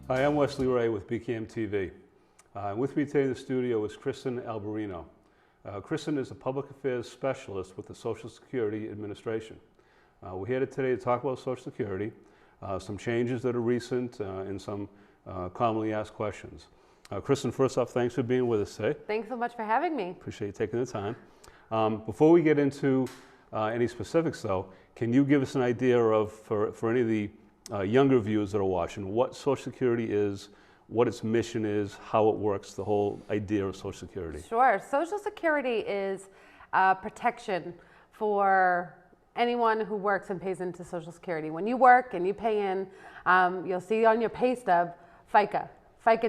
Hi, I'm Wesley Ray with BKM TV. With me today in the studio is Kristen Alberino. Kristen is a public affairs specialist with the Social Security Administration. We're here today to talk about Social Security, some changes that are recent, and some commonly asked questions. Kristen, first off, thanks for being with us today. Thanks so much for having me. Appreciate you taking the time. Before we get into any specifics, though, can you give us an idea of, for any of the younger viewers that are watching, what Social Security is, what its mission is, how it works, the whole idea of Social Security? Sure. Social Security is protection for anyone who works and pays into Social Security. When you work and you pay in, you'll see on your pay stub FICA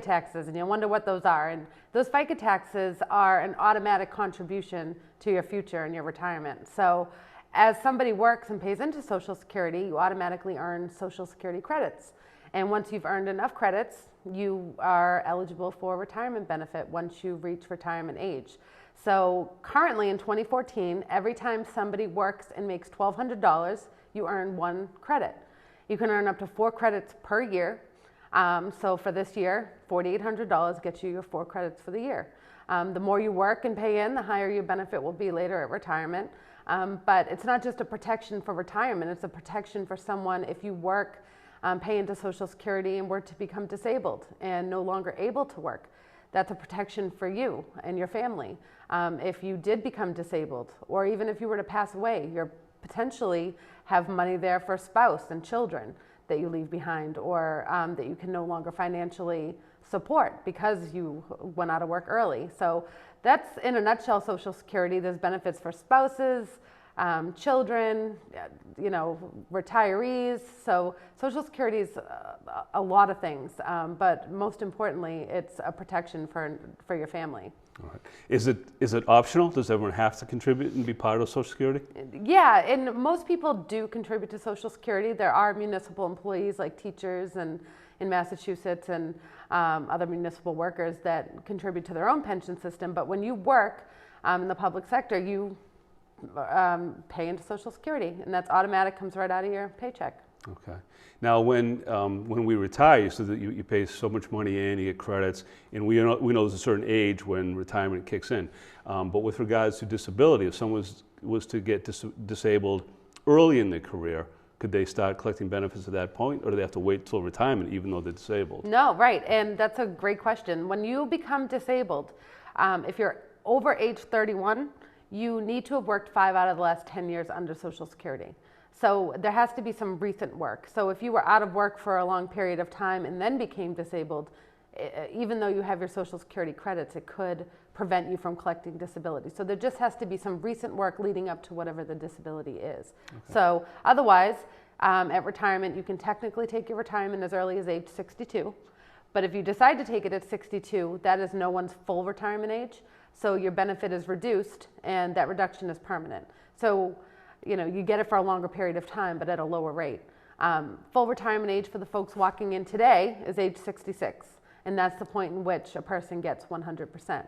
taxes, and you'll wonder what those are. And those FICA taxes are an automatic contribution to your future and your retirement. So as somebody works and pays into Social Security, you automatically earn Social Security credits. And once you've earned enough credits, you are eligible for a retirement benefit once you reach retirement age. So currently in 2014, every time somebody works and makes $1,200, you earn 1 credit. You can earn up to 4 credits per year. So for this year, $4,800 gets you your 4 credits for the year. The more you work and pay in, the higher your benefit will be later at retirement. But it's not just a protection for retirement, it's a protection for someone if you work, pay into Social Security and were to become disabled and no longer able to work. That's a protection for you and your family. If you did become disabled, or even if you were to pass away, you potentially have money there for a spouse and children that you leave behind, or that you can no longer financially support because you went out of work early. So that's in a nutshell Social Security. There's benefits for spouses, children, retirees. So Social Security is a lot of things, but most importantly, it's a protection for your family. All right. Is it optional? Does everyone have to contribute and be part of Social Security? Yeah, and most people do contribute to Social Security. There are municipal employees like teachers and in Massachusetts and other municipal workers that contribute to their own pension system. But when you work in the public sector, you pay into Social Security, and that's automatic, comes right out of your paycheck. Okay. Now, when we retire, so that you pay so much money in, you get credits, and we know there's a certain age when retirement kicks in. But with regards to disability, if someone was to get disabled early in their career, could they start collecting benefits at that point, or do they have to wait till retirement even though they're disabled? No, right, and that's a great question. When you become disabled, if you're over age 31, you need to have worked 5 out of the last 10 years under Social Security. So there has to be some recent work. So if you were out of work for a long period of time and then became disabled, even though you have your Social Security credits, it could prevent you from collecting disability. So there just has to be some recent work leading up to whatever the disability is. Okay. So otherwise, at retirement, you can technically take your retirement as early as age 62. But if you decide to take it at 62, that is no one's full retirement age. So your benefit is reduced, and that reduction is permanent. So you get it for a longer period of time, but at a lower rate. Full retirement age for the folks walking in today is age 66, and that's the point in which a person gets 100%.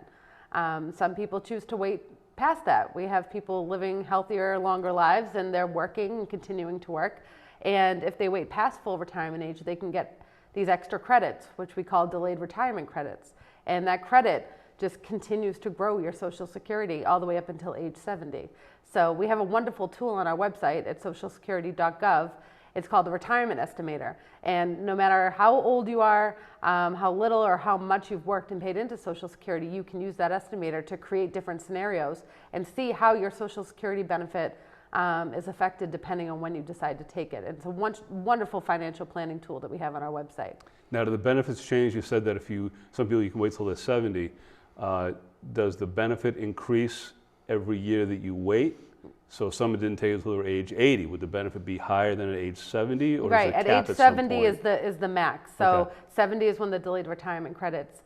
Some people choose to wait past that. We have people living healthier, longer lives, and they're working and continuing to work. And if they wait past full retirement age, they can get these extra credits, which we call delayed retirement credits. And that credit just continues to grow your Social Security all the way up until age 70. So we have a wonderful tool on our website at socialsecurity.gov. It's called the Retirement Estimator. And no matter how old you are, how little or how much you've worked and paid into Social Security, you can use that estimator to create different scenarios and see how your Social Security benefit is affected depending on when you decide to take it. It's a wonderful financial planning tool that we have on our website. Now, do the benefits change? You said that some people you can wait till they're 70. Does the benefit increase every year that you wait? So if someone didn't take it until they were age 80, would the benefit be higher than at age 70? Or right, does it at cap age 70 is the max. So okay. 70 is when the delayed retirement credits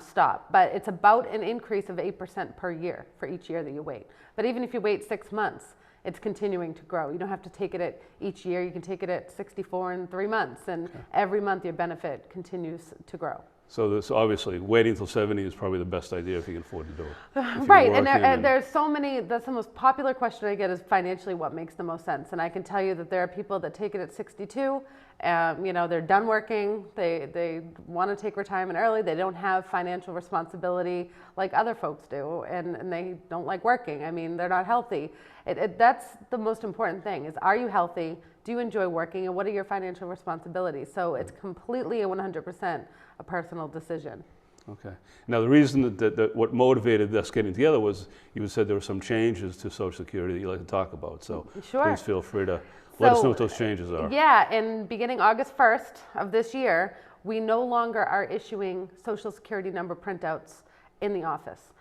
stop. But it's about an increase of 8% per year for each year that you wait. But even if you wait 6 months, it's continuing to grow. You don't have to take it at each year. You can take it at 64 in 3 months, and okay. Every month your benefit continues to grow. So this obviously waiting until 70 is probably the best idea if you can afford to do it. If you're Right, working and there's so many, that's the most popular question I get is financially what makes the most sense. And I can tell you that there are people that take it at 62, they're done working, they want to take retirement early, they don't have financial responsibility like other folks do, and they don't like working. I mean, they're not healthy. That's the most important thing is, are you healthy? Do you enjoy working? And what are your financial responsibilities? So it's completely and 100% a personal decision. Okay. Now, the reason that what motivated us getting together was you said there were some changes to Social Security that you'd like to talk about. So Sure. please feel free to let us know what those changes are. Yeah, and beginning August 1st of this year, we no longer are issuing Social Security number printouts in the office.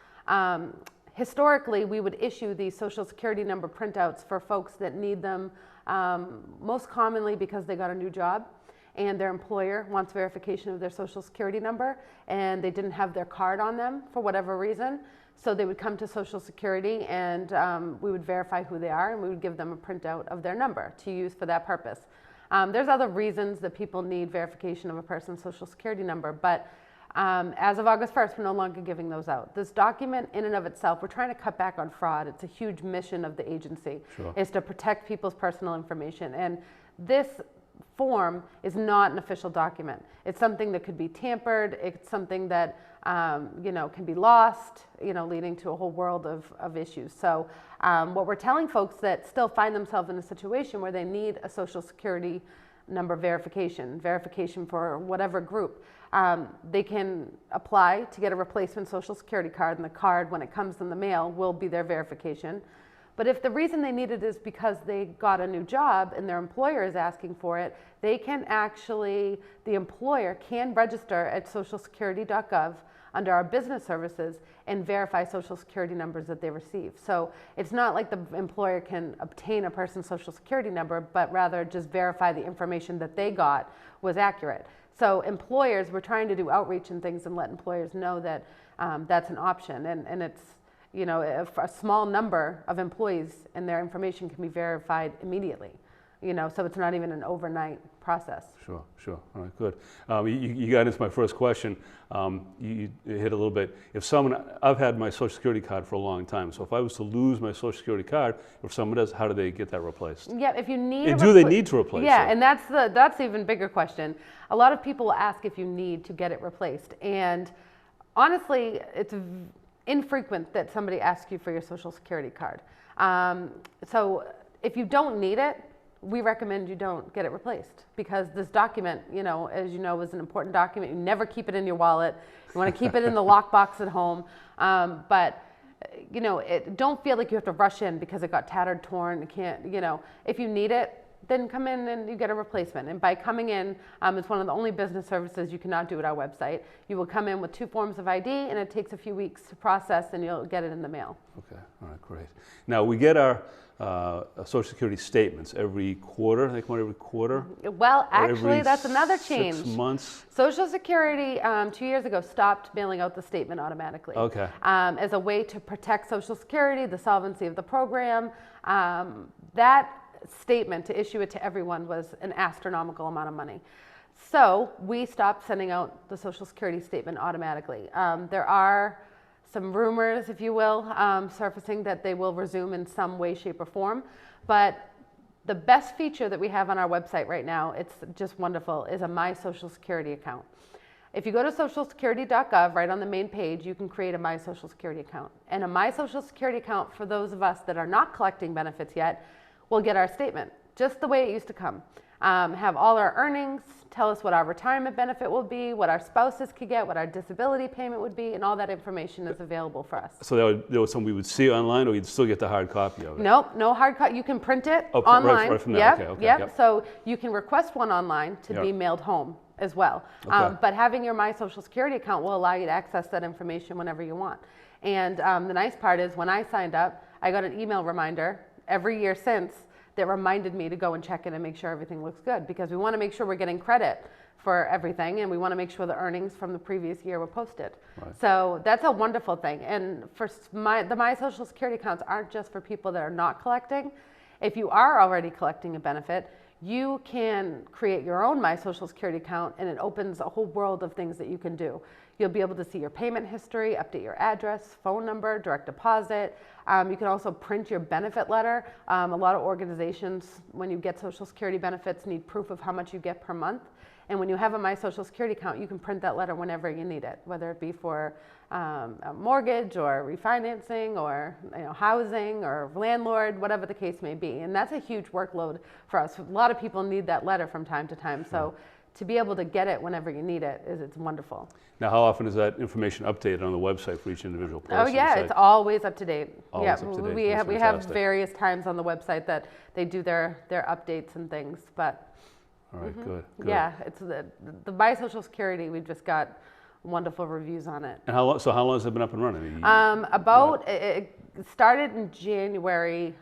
Historically, we would issue these Social Security number printouts for folks that need them, most commonly because they got a new job and their employer wants verification of their Social Security number and they didn't have their card on them for whatever reason. So they would come to Social Security and we would verify who they are and we would give them a printout of their number to use for that purpose. There's other reasons that people need verification of a person's Social Security number, but as of August 1st, we're no longer giving those out. This document in and of itself, we're trying to cut back on fraud. It's a huge mission of the agency, Sure. is to protect people's personal information. And this form is not an official document. It's something that could be tampered. It's something that can be lost, leading to a whole world of issues. So what we're telling folks that still find themselves in a situation where they need a Social Security number verification for whatever group, they can apply to get a replacement Social Security card, and the card, when it comes in the mail, will be their verification. But if the reason they need it is because they got a new job and their employer is asking for it, the employer can register at socialsecurity.gov under our business services and verify Social Security numbers that they receive. So it's not like the employer can obtain a person's Social Security number, but rather just verify the information that they got was accurate. So employers, we're trying to do outreach and things and let employers know that that's an option. And it's, if a small number of employees and their information can be verified immediately, so it's not even an overnight process. Sure. All right, good. You got into my first question. You hit a little bit. I've had my Social Security card for a long time, so if I was to lose my Social Security card, if someone does, how do they get that replaced? Yeah, if you need and do they need to replace it? Yeah, and that's the even bigger question. A lot of people will ask if you need to get it replaced, and honestly, it's infrequent that somebody asks you for your Social Security card. So if you don't need it, we recommend you don't get it replaced, because this document, as you know, is an important document. You never keep it in your wallet. You want to keep it in the lockbox at home. But don't feel like you have to rush in because it got tattered, torn. You can't, if you need it, then come in and you get a replacement. And by coming in, it's one of the only business services you cannot do at our website. You will come in with 2 forms of ID, and it takes a few weeks to process, and you'll get it in the mail. Okay, all right, great. Now, we get our Social Security statements every quarter. They come out every quarter? Well, actually, that's another change. 6 months? Social Security, 2 years ago, stopped mailing out the statement automatically. Okay. As a way to protect Social Security, the solvency of the program. That statement, to issue it to everyone, was an astronomical amount of money. So we stopped sending out the Social Security statement automatically. There are some rumors, if you will, surfacing that they will resume in some way, shape, or form. But the best feature that we have on our website right now, it's just wonderful, is a My Social Security account. If you go to socialsecurity.gov, right on the main page, you can create a My Social Security account. And a My Social Security account, for those of us that are not collecting benefits yet, will get our statement, just the way it used to come. Have all our earnings, tell us what our retirement benefit will be, what our spouses could get, what our disability payment would be, and all that information is available for us. So that was something we would see online, or you'd still get the hard copy of it? Nope, no hard copy. You can print it Oh, online. right from there. Yep, Okay, yep. So you can request one online to be Yep. mailed home as well. Okay. But having your My Social Security account will allow you to access that information whenever you want. And the nice part is, when I signed up, I got an email reminder every year since that reminded me to go and check in and make sure everything looks good, because we want to make sure we're getting credit for everything, and we want to make sure the earnings from the previous year were posted. Right. So that's a wonderful thing. And for the My Social Security accounts aren't just for people that are not collecting. If you are already collecting a benefit, you can create your own My Social Security account, and it opens a whole world of things that you can do. You'll be able to see your payment history, update your address, phone number, direct deposit. You can also print your benefit letter. A lot of organizations, when you get Social Security benefits, need proof of how much you get per month. And when you have a My Social Security account, you can print that letter whenever you need it, whether it be for a mortgage or refinancing or housing or landlord, whatever the case may be. And that's a huge workload for us. A lot of people need that letter from time to time. So to be able to get it whenever you need it, it's wonderful. Now, how often is that information updated on the website for each individual person? Oh yeah, it's always up to date. Always up to date. We have various times on the website that they do their updates and things, but. All right, good. Yeah, it's the My Social Security. We've just got wonderful reviews on it. And how long has it been up and running? It started in January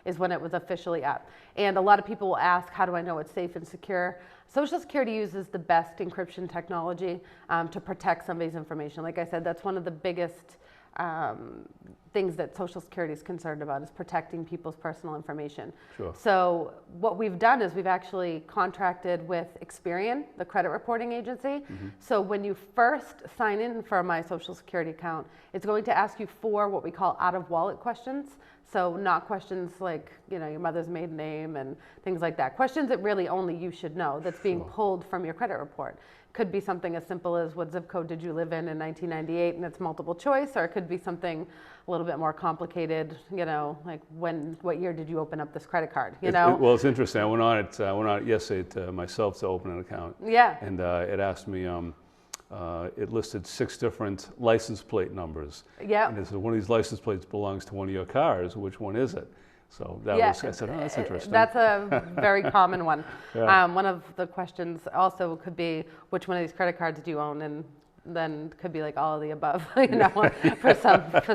is when it was officially up. And a lot of people will ask, how do I know it's safe and secure? Social Security uses the best encryption technology to protect somebody's information. Like I said, that's one of the biggest things that Social Security is concerned about, is protecting people's personal information. Sure. So what we've done is we've actually contracted with Experian, the credit reporting agency. So when you first sign in for a My Social Security account, it's going to ask you 4 what we call out-of-wallet questions. So not questions like, your mother's maiden name and things like that. Questions that really only you should know, that's being pulled from your credit report. Could be something as simple as, what zip code did you live in 1998, and it's multiple choice, or it could be something a little bit more complicated, like what year did you open up this credit card, Well, it's interesting. I went on it yesterday to myself to open an account. Yeah. And it asked me, it listed 6 different license plate numbers. Yeah. And it said, one of these license plates belongs to one of your cars. Which one is it? So I said, oh, that's interesting. That's a very common one. Yeah. One of the questions also could be, which one of these credit cards do you own? And then could be like all of the above, for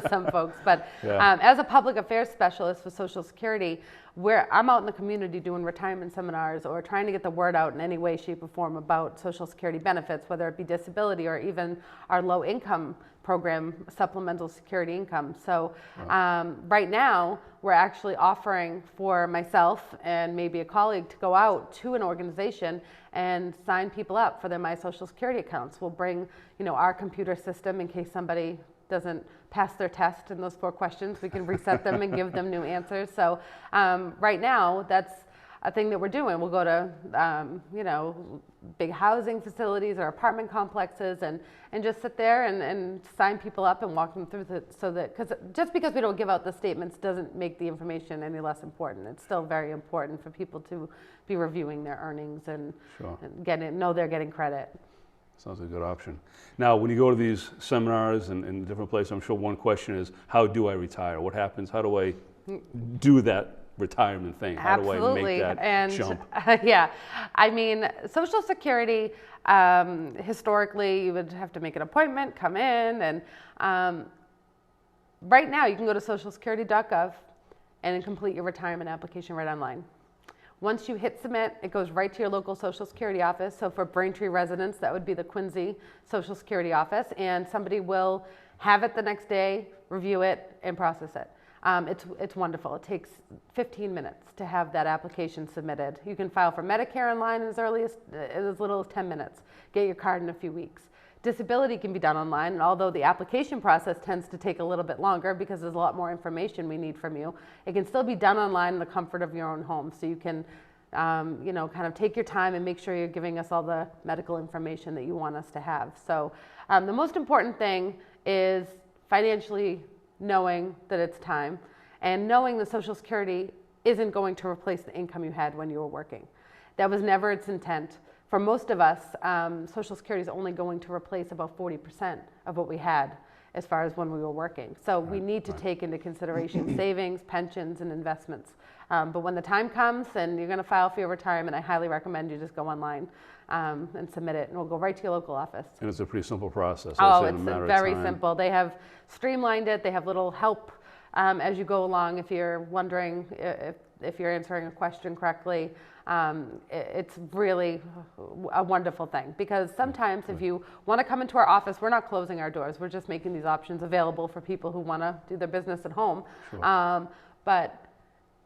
some folks. But as a public affairs specialist for Social Security, I'm out in the community doing retirement seminars or trying to get the word out in any way, shape, or form about Social Security benefits, whether it be disability or even our low income program, supplemental security income. So right now, we're actually offering for myself and maybe a colleague to go out to an organization and sign people up for their My Social Security accounts. We'll bring, our computer system in case somebody doesn't pass their test in those 4 questions. We can reset them and give them new answers. So right now, that's a thing that we're doing. We'll go to, big housing facilities or apartment complexes and just sit there and sign people up and walk them through because just because we don't give out the statements doesn't make the information any less important. It's still very important for people to be reviewing their earnings and know they're getting credit. Sounds like a good option. Now, when you go to these seminars and different places, I'm sure one question is, how do I retire? What happens? How do I do that retirement thing? How do I make that jump? Yeah, I mean, Social Security, historically, you would have to make an appointment, come in, and right now you can go to socialsecurity.gov and complete your retirement application right online. Once you hit submit, it goes right to your local Social Security office. So for Braintree residents, that would be the Quincy Social Security office, and somebody will have it the next day, review it, and process it. It's wonderful. It takes 15 minutes to have that application submitted. You can file for Medicare online as little as 10 minutes. Get your card in a few weeks. Disability can be done online, and although the application process tends to take a little bit longer because there's a lot more information we need from you, it can still be done online in the comfort of your own home. So you can, kind of take your time and make sure you're giving us all the medical information that you want us to have. So the most important thing is financially knowing that it's time and knowing that Social Security isn't going to replace the income you had when you were working. That was never its intent. For most of us, Social Security is only going to replace about 40% of what we had as far as when we were working. So we need to take into consideration savings, pensions, and investments. But when the time comes and you're going to file for your retirement, I highly recommend you just go online and submit it, and we'll go right to your local office. And it's a pretty simple process. It's very simple. They have streamlined it. They have little help as you go along if you're wondering if you're answering a question correctly. It's really a wonderful thing, because sometimes if you want to come into our office, we're not closing our doors. We're just making these options available for people who want to do their business at home. Sure. But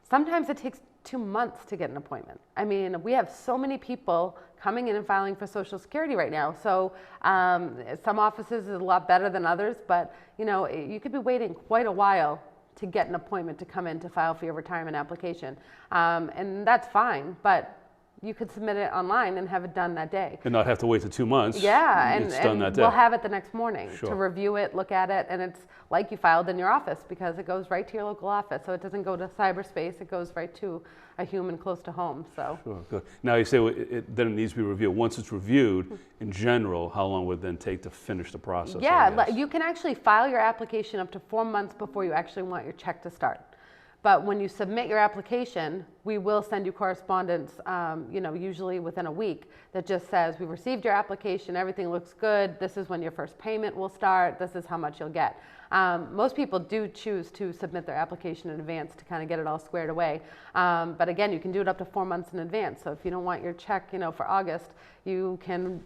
sometimes it takes 2 months to get an appointment. I mean, we have so many people coming in and filing for Social Security right now. So some offices is a lot better than others, but you know, you could be waiting quite a while to get an appointment to come in to file for your retirement application. And that's fine, but you could submit it online and have it done that day. And not have to wait the 2 months. Yeah, It's done that day. we'll have it the next morning Sure. to review it, look at it, and it's like you filed in your office because it goes right to your local office. So it doesn't go to cyberspace, it goes right to a human close to home. So Sure, good. Now you say then it needs to be reviewed. Once it's reviewed, in general, how long would it then take to finish the process? I yeah, guess? you can actually file your application up to 4 months before you actually want your check to start. But when you submit your application, we will send you correspondence, you know, usually within a week that just says, we received your application, everything looks good, this is when your first payment will start, this is how much you'll get. Most people do choose to submit their application in advance to kind of get it all squared away. But again, you can do it up to 4 months in advance. So if you don't want your check, you know, for August, you can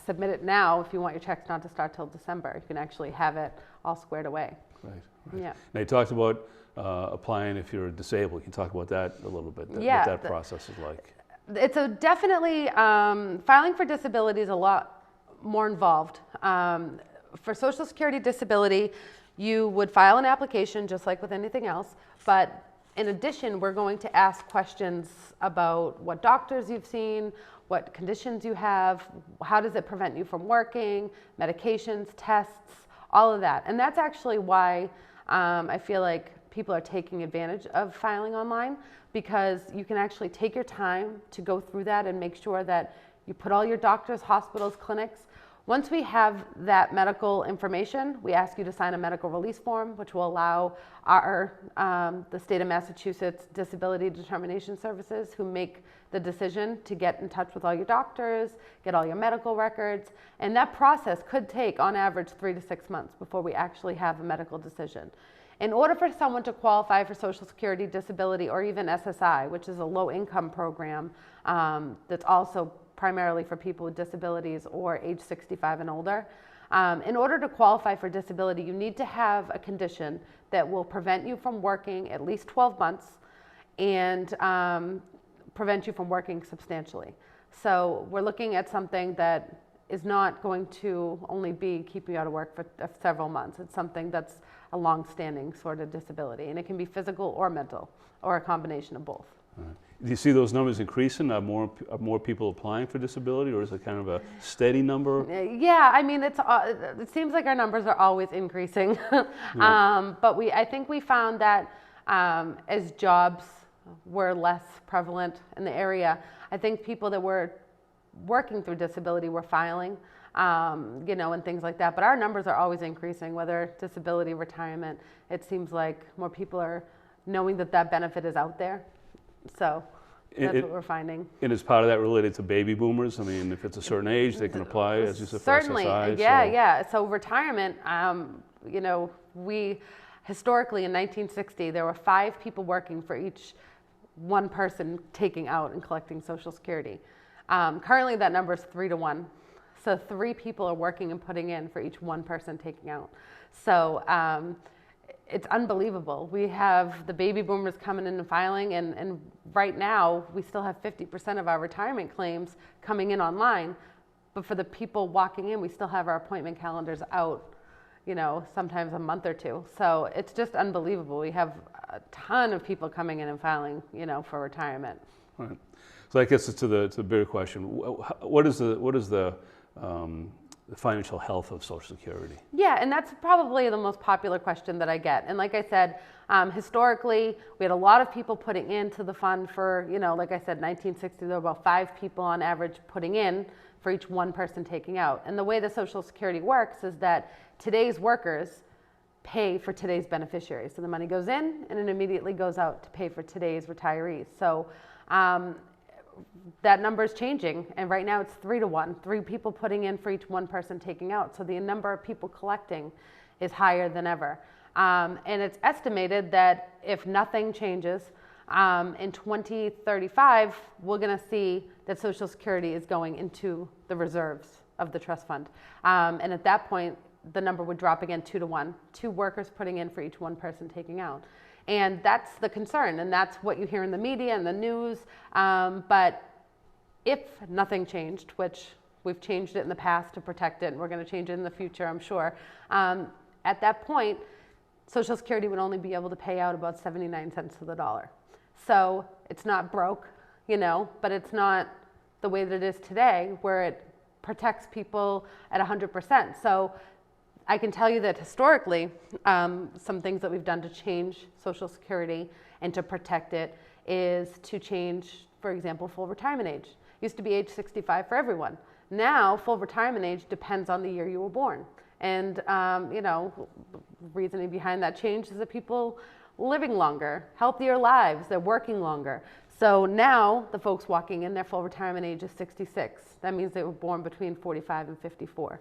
submit it now. If you want your checks not to start till December, you can actually have it all squared away. Right. Yeah. Now you talked about applying if you're disabled. Can you talk about that a little bit? Yeah, What that process is like? It's a definitely, filing for disability is a lot more involved. For Social Security disability, you would file an application just like with anything else, but in addition, we're going to ask questions about what doctors you've seen, what conditions you have, how does it prevent you from working, medications, tests, all of that. And that's actually why I feel like people are taking advantage of filing online, because you can actually take your time to go through that and make sure that you put all your doctors, hospitals, clinics. Once we have that medical information, we ask you to sign a medical release form, which will allow the state of Massachusetts Disability Determination Services, who make the decision, to get in touch with all your doctors, get all your medical records. And that process could take, on average, 3 to 6 months before we actually have a medical decision. In order for someone to qualify for Social Security disability or even SSI, which is a low-income program that's also primarily for people with disabilities or age 65 and older, in order to qualify for disability, you need to have a condition that will prevent you from working at least 12 months and prevent you from working substantially. So we're looking at something that is not going to only be keeping you out of work for several months. It's something that's a long-standing sort of disability, and it can be physical or mental, or a combination of both. Do you see those numbers increasing? Are more people applying for disability, or is it kind of a steady number? Yeah, I mean, it seems like our numbers are always increasing. Yeah. But I think we found that as jobs were less prevalent in the area, I think people that were working through disability were filing, you know, and things like that. But our numbers are always increasing, whether disability, retirement. It seems like more people are knowing that that benefit is out there. So that's what we're finding. And is part of that related to baby boomers? I mean, if it's a certain age, they can apply, as you said, for Certainly, SSI. yeah, so. yeah. So retirement, you know, we historically in 1960, there were 5 people working for each one person taking out and collecting Social Security. Currently, that number is 3 to 1. So 3 people are working and putting in for each one person taking out. So it's unbelievable. We have the baby boomers coming in and filing, and right now we still have 50% of our retirement claims coming in online. But for the people walking in, we still have our appointment calendars out, you know, sometimes a month or 2. So it's just unbelievable. We have a ton of people coming in and filing, you know, for retirement. Right. So that gets us to the bigger question. What is the financial health of Social Security? Yeah, and that's probably the most popular question that I get. And like I said, historically, we had a lot of people putting into the fund for, you know, like I said, 1960, there were about 5 people on average putting in for each one person taking out. And the way the Social Security works is that today's workers pay for today's beneficiaries. So the money goes in and it immediately goes out to pay for today's retirees. So that number is changing, and right now it's 3 to 1, 3 people putting in for each one person taking out. So the number of people collecting is higher than ever. And it's estimated that if nothing changes, in 2035, we're going to see that Social Security is going into the reserves of the trust fund. And at that point, the number would drop again 2 to 1, 2 workers putting in for each one person taking out. And that's the concern, and that's what you hear in the media and the news. But if nothing changed, which we've changed it in the past to protect it, and we're going to change it in the future, I'm sure, at that point, Social Security would only be able to pay out about 79 cents to the dollar. So it's not broke, but it's not the way that it is today, where it protects people at 100%. So I can tell you that historically, some things that we've done to change Social Security and to protect it is to change, for example, full retirement age. It used to be age 65 for everyone. Now, full retirement age depends on the year you were born. And, reasoning behind that change is that people living longer, healthier lives, they're working longer. So now the folks walking in, their full retirement age is 66. That means they were born between 45 and 54.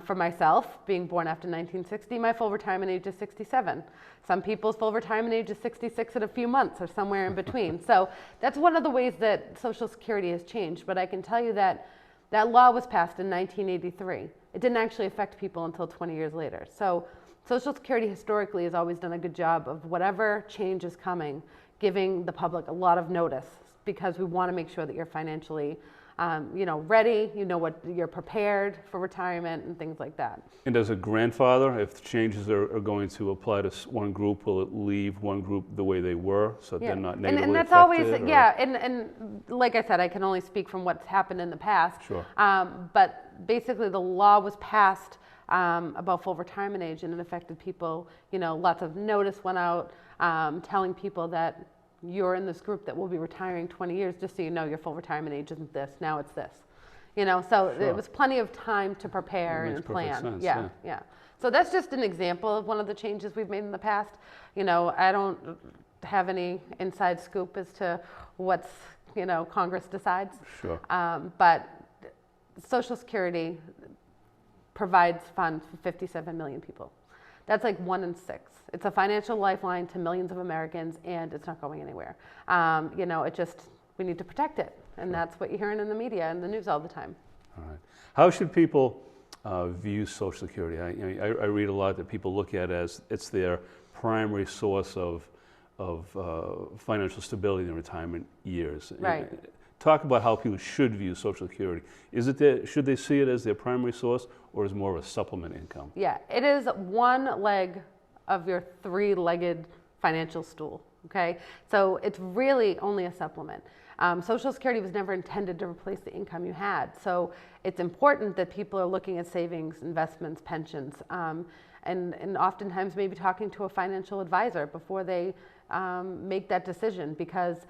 For myself, being born after 1960, my full retirement age is 67. Some people's full retirement age is 66 in a few months or somewhere in between. So that's one of the ways that Social Security has changed. But I can tell you that that law was passed in 1983. It didn't actually affect people until 20 years later. So Social Security historically has always done a good job of whatever change is coming, giving the public a lot of notice, because we want to make sure that you're financially ready, what you're prepared for retirement and things like that. And as a grandfather, if the changes are going to apply to one group, will it leave one group the way they were, so they're not negatively and that's affected? always, yeah, and like I said, I can only speak from what's happened in the past. Sure. But basically the law was passed about full retirement age, and it affected people, lots of notice went out telling people that you're in this group that will be retiring 20 years, just so you know your full retirement age isn't this, now it's this. So Sure. it was plenty of time to prepare and plan. Sense, yeah. So that's just an example of one of the changes we've made in the past. I don't have any inside scoop as to what's, Congress decides. Sure. But Social Security provides funds for 57 million people. That's like 1 in 6. It's a financial lifeline to millions of Americans, and it's not going anywhere. We need to protect it, and Sure. that's what you're hearing in the media and the news all the time. All right. How should people view Social Security? I read a lot that people look at as it's their primary source of financial stability in retirement years. Right. Talk about how people should view Social Security. Should they see it as their primary source, or as more of a supplement income? Yeah, it is one leg of your three-legged financial stool, okay? So it's really only a supplement. Social Security was never intended to replace the income you had. So it's important that people are looking at savings, investments, pensions, and oftentimes maybe talking to a financial advisor before they make that decision, because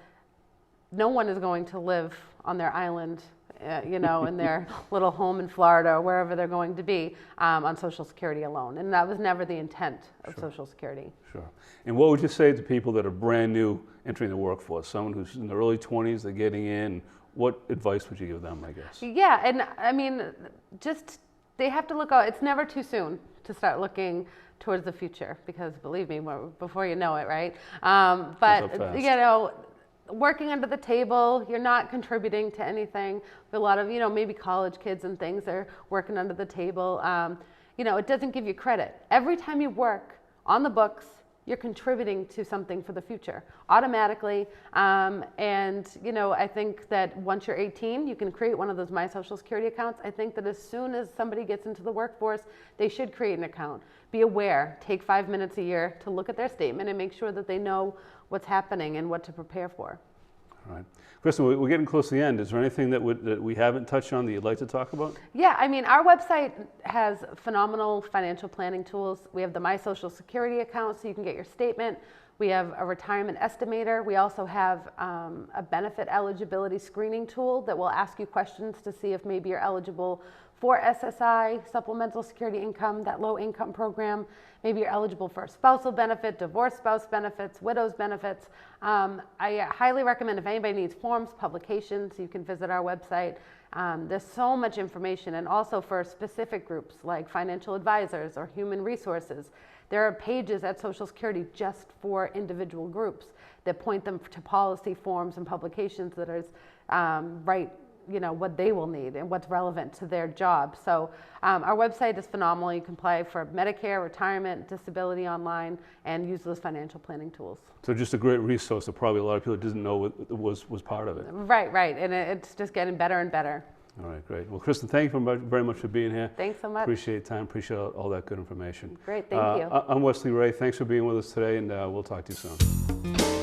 no one is going to live on their island, in their little home in Florida or wherever they're going to be on Social Security alone. And that was never the intent of Sure. Social Security. Sure. And what would you say to people that are brand new entering the workforce, someone who's in their early 20s, they're getting in? What advice would you give them, I guess? Yeah, and I mean, they have to look out. It's never too soon to start looking towards the future, because believe me, before you know it, right? But, working under the table, you're not contributing to anything. A lot of, maybe college kids and things are working under the table. It doesn't give you credit. Every time you work on the books, you're contributing to something for the future automatically. And, I think that once you're 18, you can create one of those My Social Security accounts. I think that as soon as somebody gets into the workforce, they should create an account. Be aware, take 5 minutes a year to look at their statement and make sure that they know what's happening and what to prepare for. All right. Kristen, we're getting close to the end. Is there anything that we haven't touched on that you'd like to talk about? Yeah, I mean, our website has phenomenal financial planning tools. We have the My Social Security account, so you can get your statement. We have a retirement estimator. We also have a benefit eligibility screening tool that will ask you questions to see if maybe you're eligible for SSI, Supplemental Security Income, that low income program. Maybe you're eligible for a spousal benefit, divorced spouse benefits, widow's benefits. I highly recommend, if anybody needs forms, publications, you can visit our website. There's so much information, and also for specific groups like financial advisors or human resources. There are pages at Social Security just for individual groups that point them to policy forms and publications that are right what they will need and what's relevant to their job. So our website is phenomenal. You can apply for Medicare, retirement, disability online, and use those financial planning tools. So just a great resource that probably a lot of people didn't know was part of it. Right, and it's just getting better and better. All right, great. Well, Kristen, thank you very much for being here. Thanks so much. Appreciate your time, appreciate all that good information. Great, thank you. I'm Wesley Ray. Thanks for being with us today, and we'll talk to you soon.